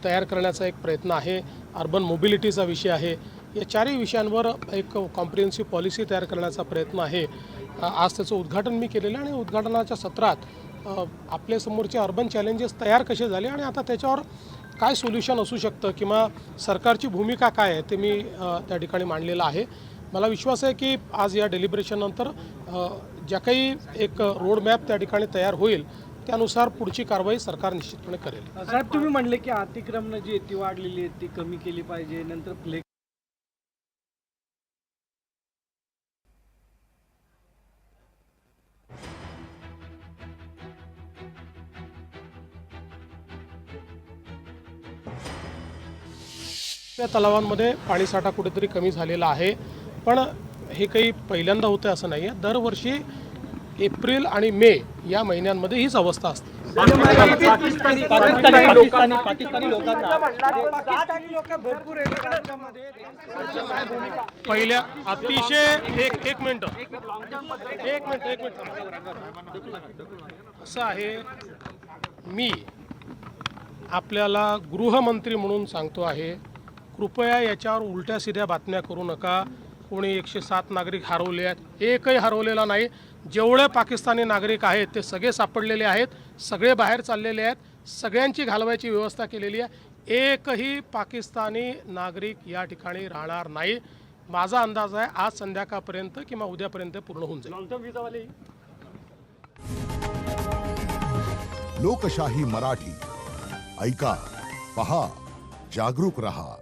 तयार करण्याचा एक प्रयत्न आहे, अर्बन मोबिलिटीचा विषय आहे, या चारही विषयांवर एक कॉम्प्रिहेन्सिव्ह पॉलिसी तयार करण्याचा प्रयत्न आहे। आज त्याचं उद्घाटन मी केलेलं आहे आणि उद्घाटनाच्या सत्रात आपल्या समोरचे अर्बन चॅलेंजेस तयार कसे झाले आणि आता त्याच्यावर काय सोल्युशन असू शकतं किंवा सरकारची भूमिका काय आहे ते मी त्या ठिकाणी मांडलेलं आहे। मला विश्वास आहे की आज या डेलिब्रेशननंतर ज्या काही एक रोड मॅप त्या ठिकाणी तयार होईल त्यानुसार पुढची कारवाई सरकार निश्चितपणे करेल। साहेब, तुम्ही म्हणले की अतिक्रमण जी ती वाढलेली आहे ती कमी केली पाहिजे, नंतर फ्लेक्स त्या तलावांमध्ये पाणीसाठा कुठेतरी कमी झालेला आहे, पण हे काही पहिल्यांदा होतं असं नाही आहे। दरवर्षी एप्रिल आणि मे या महिन्यांमध्ये हीच अवस्था असते। पहिल्या अतिशय एक मिनिट असं आहे, मी आपल्याला गृहमंत्री म्हणून सांगतो आहे, कृपया याच्यावर उलट्या सीध्या बातम्या करू नका। कोणी 107 नागरिक हरवले आहेत, एकही हरवलेला नाही। जेवढे पाकिस्तानी नागरिक आहेत ते सगळे सापडलेले आहेत, सगळे बाहेर चाललेले आहेत, सगळ्यांची घालवायची व्यवस्था केलेली आहे। एकही पाकिस्तानी नागरिक या ठिकाणी राहणार नाही। माझा अंदाज आहे आज संध्याकाळपर्यंत किंवा उद्यापर्यंत पूर्ण होऊन जाईल। लोकशाही मराठी ऐका, पहा, जागरूक रहा।